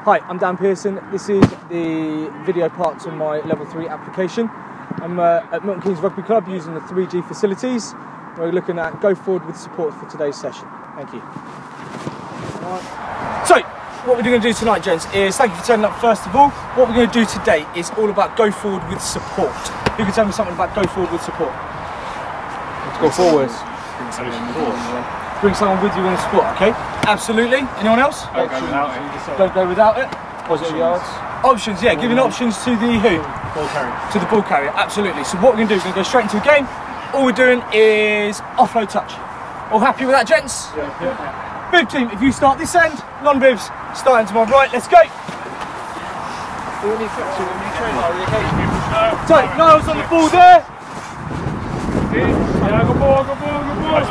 Hi, I'm Dan Pearson. This is the video parts of my level 3 application. I'm at Milton Keynes Rugby Club using the 3G facilities. We're looking at go forward with support for today's session. Thank you. So, what we're going to do tonight, gents, is thank you for turning up first of all. What we're going to do today is all about go forward with support. Who can tell me something about go forward with support? Let's go forward. Bring someone with you in the support, okay? Absolutely. Anyone else? Don't go without it. Don't go without it. Positive yards. Options, yeah. Giving options to the who? Ball carrier. To the ball carrier, absolutely. So what we're going to do is we're going to go straight into the game. All we're doing is offload touch. All happy with that, gents? Yeah. Bib team, if you start this end, non-bibs, starting to my right, let's go. So, Niall's on the ball there. Yeah, good ball, good ball, good ball.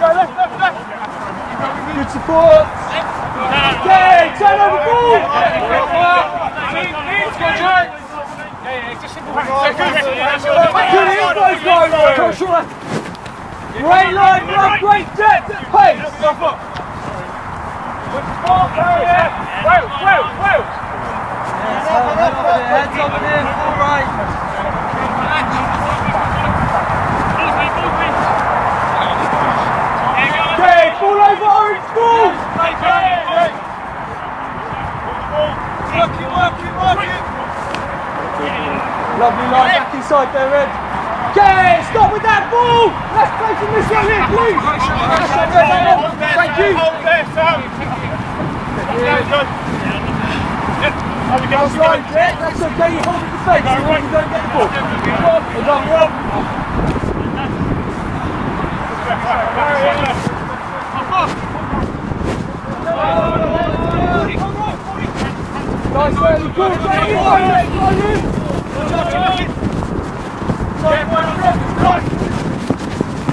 Go left, left, left. Good support. Okay, turn over the ball. Let's go, Jay. Good inflows, guys. Great line, great depth, pace. Wales. Heads up and in, all right. Okay, ball over orange ball. Working. Lovely line back inside there, Ed. Okay, stop with that ball. Let's play from this one here, please. Thank you. That's right, Jet. That's okay. You hold the defence as long as you don't get the ball. Well done, Rob. Nice early ball.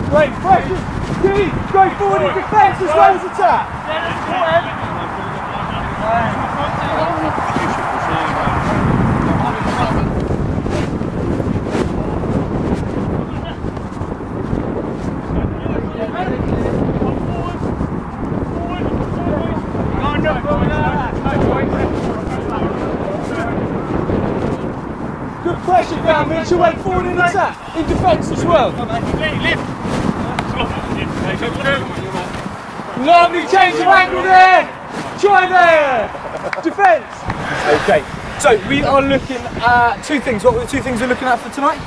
Great pressure. Key. Go forward in defence as well as attack. Good pressure down, Mitchell. Went forward in attack, in defence as well. Lovely change of angle there. Try there. Defence. Okay. So we are looking at two things. What were the two things we're looking at for tonight?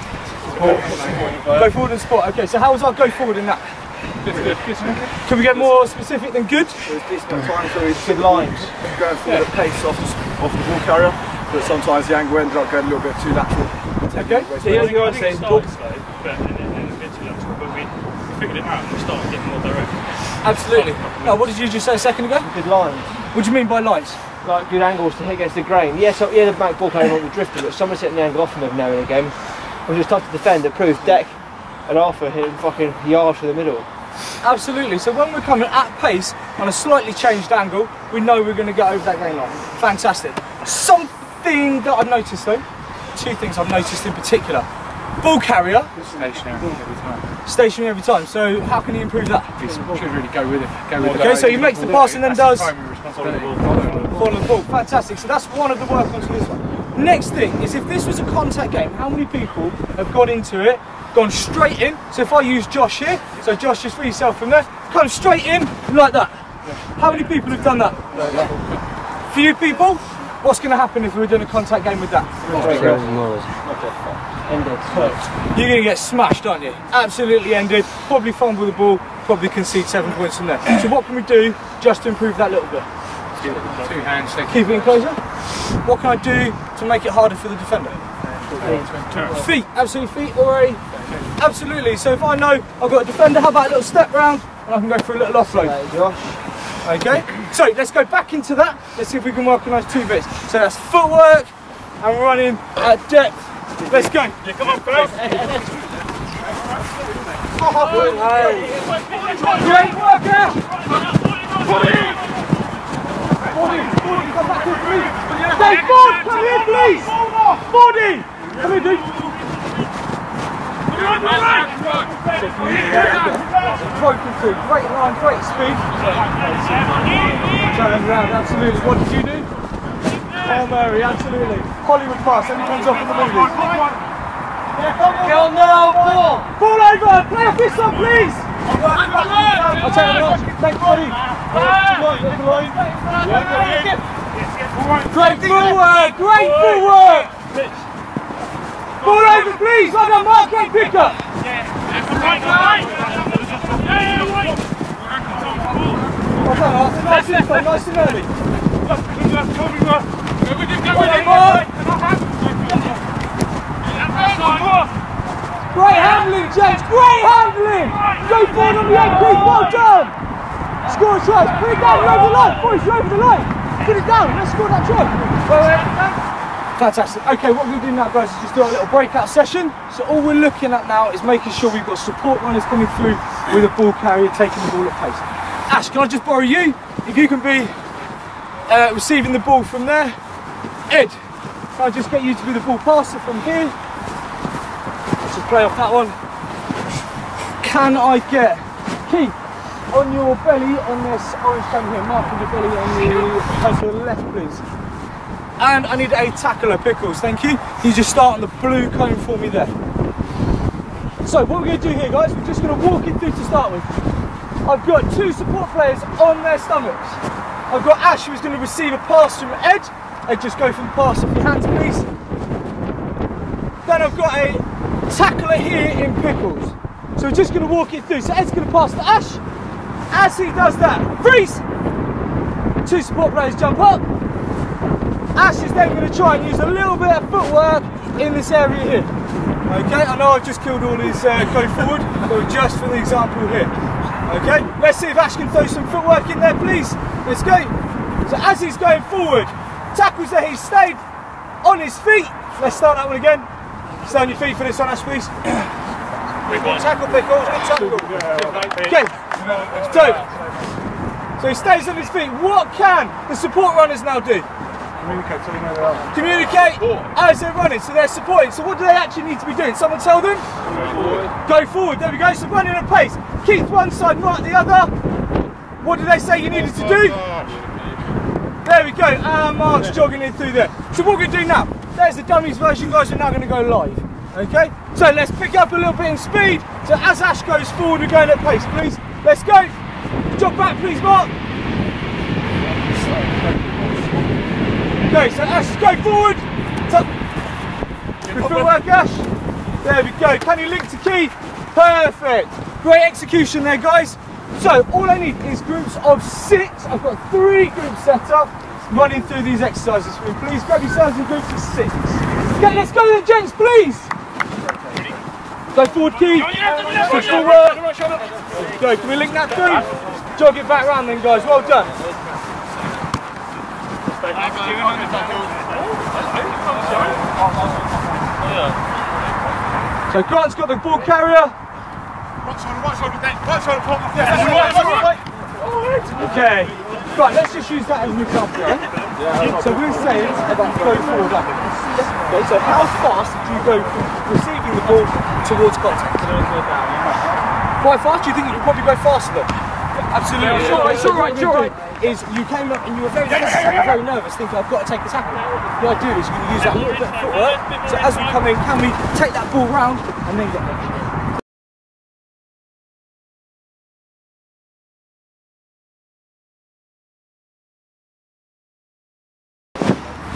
Go forward and support. Okay. So how was our go forward in that? Good. Can we get more specific than good? There's decent times where it's good lines, going forward at pace off the ball carrier, but sometimes the angle ended up going a little bit too lateral. Okay. So here's the other thing. But a bit too lateral, but we figured it out and we started getting more direct. Absolutely. Now, what did you just say a second ago? Good lines. What do you mean by lines? Like good angles to hit against the grain. Yes, the back ball carrier won't be drifting, but someone's hitting the angle off them now and again. When it's time to defend, it proves deck and Arthur hitting fucking yards through the middle. Absolutely. So when we're coming at pace on a slightly changed angle, we know we're going to get over that gain line. Fantastic. Something that I've noticed though, two things I've noticed in particular. Ball carrier. Stationary every time. Stationary every time. So how can he improve that? He should really go with it. Okay, so he makes the pass and then does follow the ball. Fantastic. So that's one of the work on this one. Next thing is if this was a contact game, how many people have got into it, gone straight in? So if I use Josh here, so Josh, just free yourself from there, come straight in like that. How many people have done that? Few people. What's going to happen if we were doing a contact game with that? You're going to get smashed, aren't you? Absolutely ended. Probably fumble the ball. Probably concede 7 points from there. So what can we do just to improve that little bit? Two hands. Keep it in closer. What can I do to make it harder for the defender? Feet. Absolutely feet already. Absolutely. So if I know I've got a defender, how about a little step round and I can go for a little offload? Okay, so let's go back into that. Let's see if we can work on those two bits. So that's footwork and running at depth. Let's go. Yeah, come on, guys. Great work out. Come back in, please. Stay forward, come here, please. Body. Come here, dude. Broken through, great line, great speed. Turn around, absolutely. What did you do? Oh Mary, absolutely. Hollywood pass, then he comes off in the movies. Get on now, ball over, play a fist on please. I'll take it off, thanks buddy. Great footwork, great footwork. Ball over please, well done Mark, great pick up. Nice and early. Great handling, James, great handling! Go forward on the end, please, well done! Score a try, put it down, you're over the line, boys, you're over the line! Put it down, let's score that try! Fantastic. Okay, what we're going to do now, guys, is just do a little breakout session. So all we're looking at now is making sure we've got support runners coming through with a ball carrier taking the ball at pace. Ash, can I just borrow you? If you can be receiving the ball from there. Ed, can I just get you to be the ball passer from here? Let's just play off that one. Can I get Keith on your belly on this orange camera here, marking your belly on the person to the left, please. And I need a tackler, Pickles, thank you. You just start on the blue cone for me there. So what we're going to do here, guys, we're just going to walk it through to start with. I've got two support players on their stomachs. I've got Ash who's going to receive a pass from Ed. Ed, just go for the pass off your hands, please. Then I've got a tackler here in Pickles. So we're just going to walk it through. So Ed's going to pass to Ash. As he does that, freeze! Two support players jump up. Ash is then going to try and use a little bit of footwork in this area here. Okay, I know I've just killed all his go forward, but just for the example here. Okay, let's see if Ash can throw some footwork in there, please. Let's go. So as he's going forward, tackles there, he's stayed on his feet. Let's start that one again. Stay on your feet for this one, Ash, please. Tackle, Pickles, tackle. Okay, so he stays on his feet. What can the support runners now do? Communicate so they know they are. Communicate as they're running, so they're supporting. So what do they actually need to be doing? Someone tell them? Go forward, there we go. So running at pace. Keith one side, Mark the other. What did they say you needed to do? There we go, and Mark's jogging in through there. So what we're going to do now, there's the dummies version, guys, we're now going to go live. Okay, so let's pick up a little bit in speed. So as Ash goes forward, we're going at pace, please. Let's go. Jog back, please, Mark. Okay, so Ash, go forward. Good footwork, Ash. There we go. Can you link to Keith? Perfect. Great execution there, guys. So all I need is groups of 6. I've got 3 groups set up running through these exercises for me. Please grab yourselves in groups of 6. Okay, let's go then, gents, please. Go forward, Keith. Good footwork. Go. Can we link that through? Jog it back round then, guys. Well done. So Grant's got the ball carrier. Okay. Right, let's just use that as an example. Yeah? So we're saying about go forward up. Okay, so how fast do you go from receiving the ball towards contact? Quite fast? Do you think you could probably go faster than? Absolutely. It's alright. Is you came up and you were very nervous, thinking I've got to take the tackle. The idea is you're going to use that little bit of footwork. So as we come in, can we take that ball round and then get there?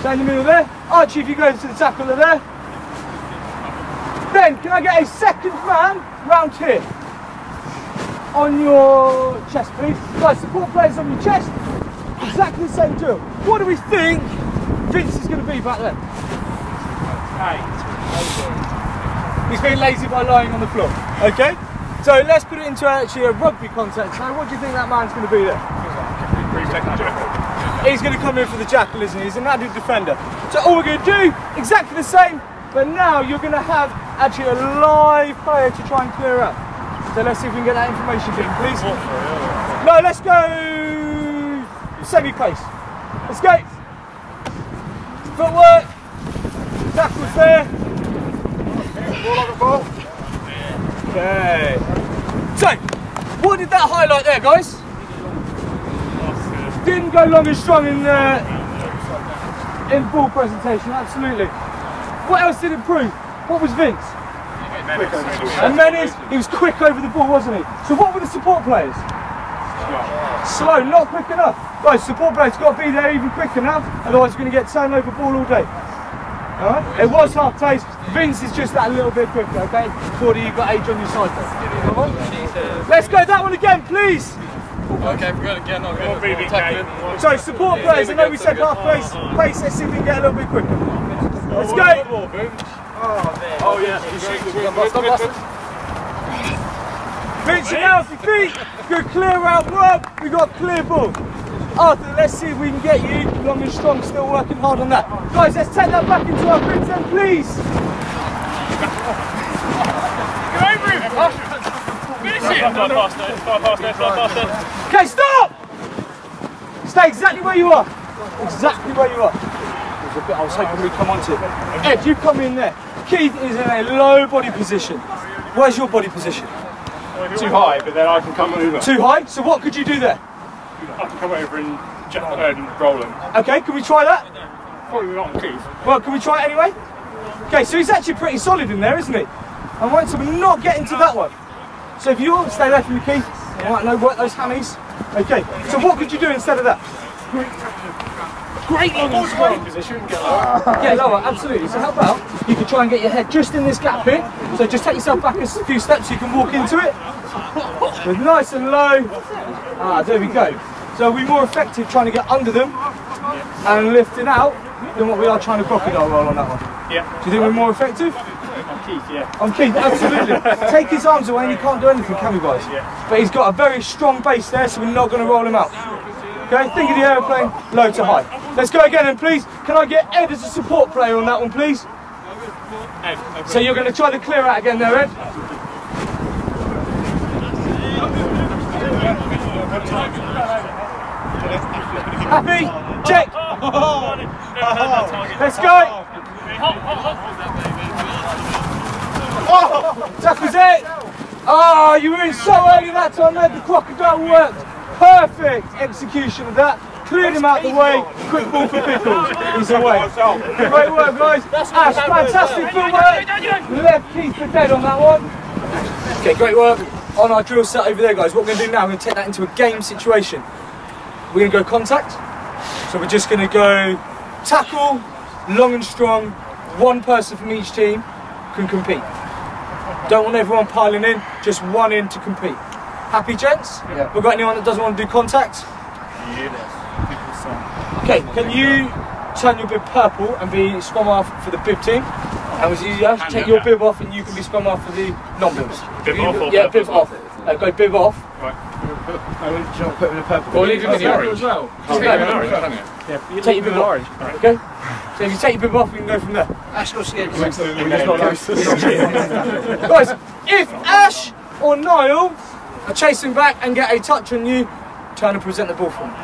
So in the middle there, Archie, if you go to the tackler there. Then can I get a second man round here? On your chest, please. Guys, support players on your chest. Exactly the same drill. What do we think Vince is going to be back there? He's being lazy by lying on the floor. Okay? So let's put it into actually a rugby context. So what do you think that man's going to be there? He's going to come in for the jackal, isn't he? He's an added defender. So all we're going to do, exactly the same, but now you're going to have actually a live player to try and clear out. So let's see if we can get that information in, please. No, let's go semi-pace. Let's go. Footwork. Tackles there. Ball on the ball. Okay. Okay. So, what did that highlight there, guys? Didn't go long and strong in ball presentation, absolutely. What else did it improve? What was Vince? And Menace, he was quick over the ball, wasn't he? So what were the support players? Slow, not quick enough. Guys, support players got to be there even quicker now, otherwise you're going to get turned over ball all day. Alright? It was half taste. Vince is just that little bit quicker, okay? Before you've got age on your side there. Come on. Let's go that one again, please. Okay, we're going again. I'm going to tackling. So, support players, I know we said half pace, let's see if we can get a little bit quicker. Let's go! Oh, yeah. Vince, now off your feet. Good clear out work. We got clear ball. Arthur, let's see if we can get you long and strong, still working hard on that. Guys, let's take that back into our grids then, please. Get over him! Finish it! Fly past there. Okay, stop! Stay exactly where you are. Exactly where you are. There's a bit I was hoping we'd come onto. Ed, you come in there. Keith is in a low body position. Where's your body position? Too high, but then I can come over. Too high? So what could you do there? I can come over and roll him. Okay, can we try that? Probably not on Keith. Well, can we try it anyway? Okay, so he's actually pretty solid in there, isn't he? I want to not get into that one. So if you all stay there from the Keith, I might know work those hammies. Okay, so what could you do instead of that? Great long and strong position. Get lower. Get lower, absolutely. So how about you can try and get your head just in this gap here. So just take yourself back a few steps so you can walk into it. With nice and low. Ah, there we go. So we're more effective trying to get under them and lifting out than what we are trying to crocodile roll on that one. Yeah. Do you think we're more effective? On Keith, yeah. On Keith, absolutely. Take his arms away and he can't do anything, can we, guys? Yeah. But he's got a very strong base there, so we're not going to roll him out. Okay, think of the aeroplane, low to high. Let's go again, and please, can I get Ed as a support player on that one, please? Ed, so you're going to try the clear out again there, Ed? Happy? Check. Let's go. That was it. Oh, you were in so early that time, Ed. The crocodile worked. Perfect execution of that. Cleared him out the way. Quick ball for Pickles. He's away. Great work, guys. Ash, fantastic footwork. Left Keith for dead on that one. Okay, great work on our drill set over there, guys. What we're going to do now, we're going to take that into a game situation. We're going to go contact. So we're just going to go tackle, long and strong. One person from each team can compete. Don't want everyone piling in, just one in to compete. Happy, gents? Yeah. We've got anyone that doesn't want to do contact? Yes. Okay, can you turn your bib purple and be scrum half for the bib team? And was easier, take your bib off and you can be scrum half for the non-bibs. Bib off or yeah, bib off. Go bib off. Right. Put him in the purple. Or leave him in the orange. As well. Yeah, take your bib off. Okay? So if you take your bib off, we can go from there. Ash got scared. Guys, if Ash or Niall are chasing back and get a touch on you, trying to present the ball for them.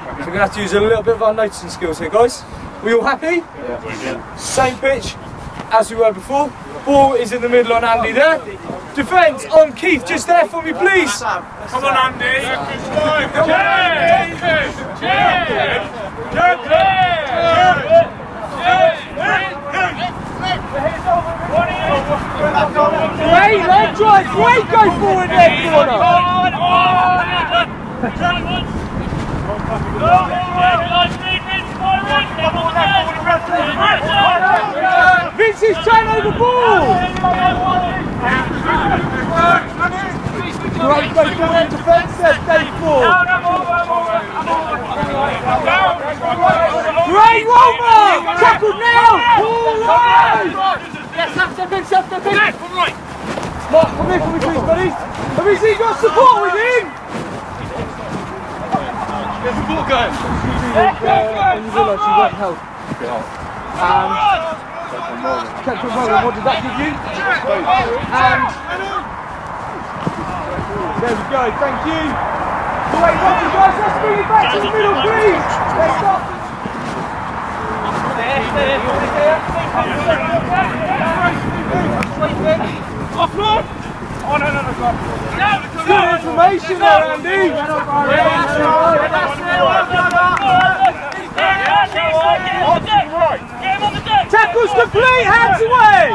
So we're going to have to use a little bit of our noticing skills here, guys. We all happy? Yeah. Same pitch as we were before. Ball is in the middle on Andy there. Defence on Keith, just there for me, please. Come on, Andy. Great leg drive, great go forward there, corner. Vince's turnover ball. Great go forward in defence there, Dave Ford. Great roll mark, tackled now. All right. Yes, step in. Mark, come here for me, please, buddy. Have you seen got support with him? Get the ball going. And you realise you weren't held. And kept on rolling. What did that give you? And there we go. Thank you. Great work, guys. Let's bring it back to the middle, please. Let's stop. Oh, no. Good information there, Andy. Tackles complete, hands away.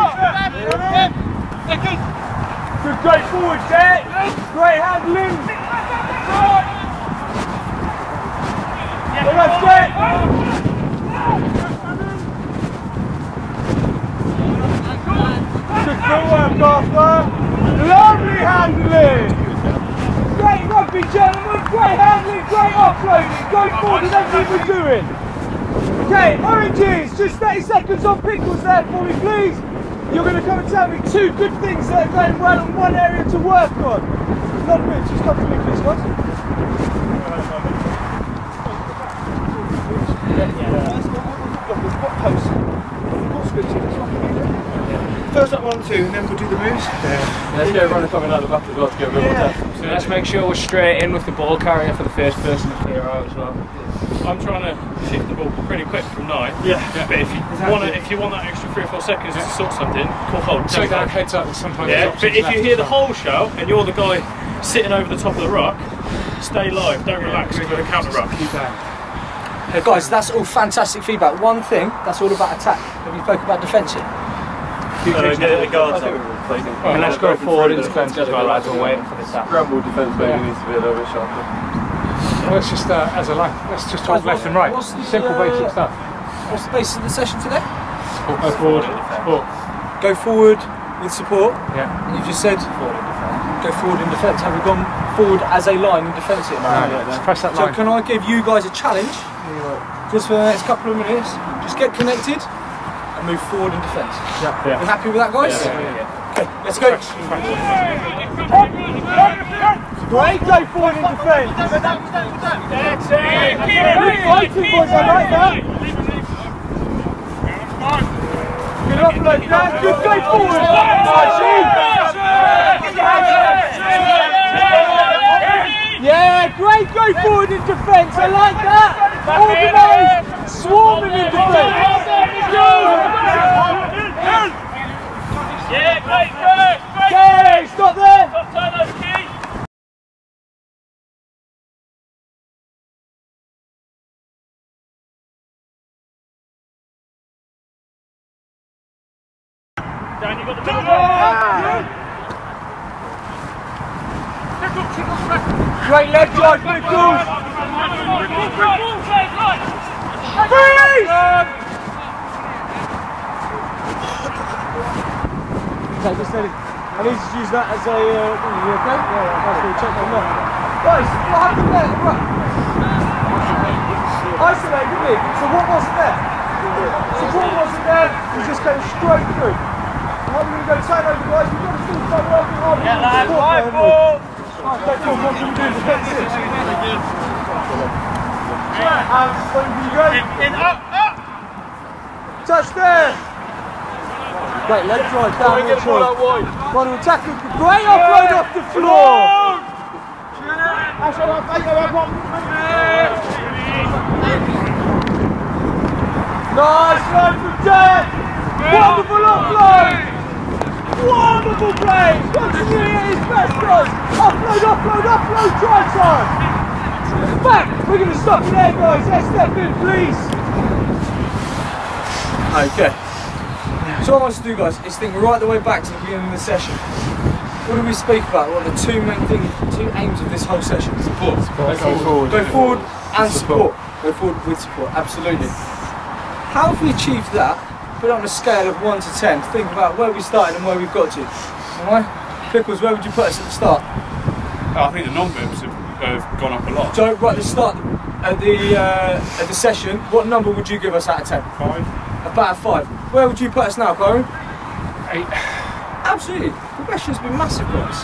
Good go forward, Jack. Great handling. Well done, Jack. Good footwork, Arthur. Lovely handling. Great rugby, gentlemen. Great handling, great offloading. Go forward with everything we're doing. Okay, oranges, just 30 seconds on Pickles there for me, please. You're going to come and tell me 2 good things that are going well and one area to work on. Not good, just come to me, please, guys. First up 1, 2, and then we'll do the moves. Let's go run a couple another back as well to get a bit more depth. So let's make sure we're straight in with the ball carrier for the first person to clear out as well. I'm trying to shift the ball pretty quick from 9. Yeah. But if you want that extra 3 or 4 seconds just to sort something, cool hold. Take that heads up sometimes. Yeah, but if you hear the whole shout and you're the guy sitting over the top of the ruck, stay live, don't relax with a counter ruck. Keep that. Guys, that's all fantastic feedback. One thing, that's all about attack. Have you spoken about defence yet? Get the guards up. And let's go forward in defence as well, lads. We're waiting for the tap. Scramble defence maybe needs to be a little bit sharper. Well, let's just, as a line, let's just talk left and right. Simple basic stuff. What's the basis of the session today? Go forward. Support. Go forward with support. Yeah. You just said go forward in defence. Have we gone forward as a line in defence yet? Let's press that So line. can I give you guys a challenge? Just for the next couple of minutes, just get connected and move forward in defence. Yeah. You happy with that, guys? Okay, let's go. Great, go forward in defence. Good fighting, boys, I like that. Good offload, Dan. Good go forward. Yeah, great go forward in defence. I like that. Organised, swarming in defence. Yeah, great. Okay, stop there. Top turnover key. Dan, you got the middle. Great leg drive, Pickles. Freeze! Okay, just steady. I need to use that as a. You okay? Yeah, that's what we checked on that. Guys, what happened there? Right. Isolate, didn't we? So what wasn't there? Support wasn't there. We just came straight through. Now we're going to go turnover, guys. We've got to still start working hard. Yeah, lads, right ball. Right, go forward. What can we do? Defensive. And when you go. In, up. Touch there. Great leg drive down the shore. One to attack. Great offload off the floor. Nice run from Jack. Wonderful offload. Wonderful play. Continuing at his best, guys. Offload. Try time. Back. We're going to stop there, guys. Let's step in, please. Okay. So what I want to do, guys, is think right the way back to the beginning of the session. What did we speak about? What are the 2 main things, 2 aims of this whole session? Support. Go forward and support. Go forward with support, absolutely. How have we achieved that? Put it on a scale of 1 to 10. Think about where we started and where we've got to. Alright? Pickles, where would you put us at the start? I think the non-booms have gone up a lot. So right at the start at the session, what number would you give us out of 10? 5. About a 5. Where would you put us now, Byron? 8. Absolutely. Progression's been massive, guys.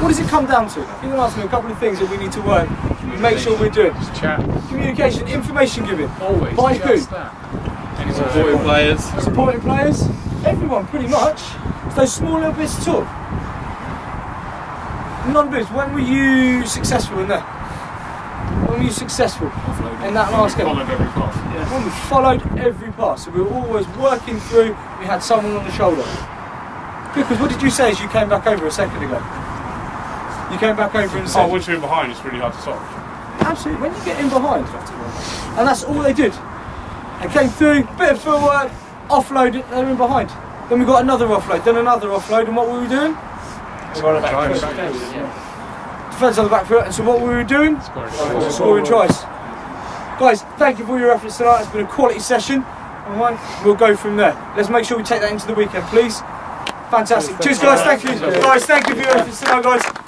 What does it come down to? You can ask me a couple of things that we need to work and make sure we're doing. Chat. Communication, information giving. Always. By who? Supporting players. Supporting players. Everyone, pretty much. It's those small little bits of talk. Non-biz, when were you successful in that? When were you successful in that last game? Followed every pass. Yeah. When we followed every pass, so we were always working through, we had someone on the shoulder. Because what did you say as you came back over a second ago? You came back over and said... Oh, once you're in behind, it's really hard to stop. Absolutely, when you get in behind. And that's all they did. They came through, bit of footwork, offload it, they're in behind. Then we got another offload, then another offload, and what were we doing? Defence on the back foot, and so what we were doing? Scoring tries. Guys, thank you for your efforts tonight. It's been a quality session. Alright, we'll go from there. Let's make sure we take that into the weekend, please. Fantastic. Cheers, guys. Thank you. Guys, thank you for your efforts tonight, guys.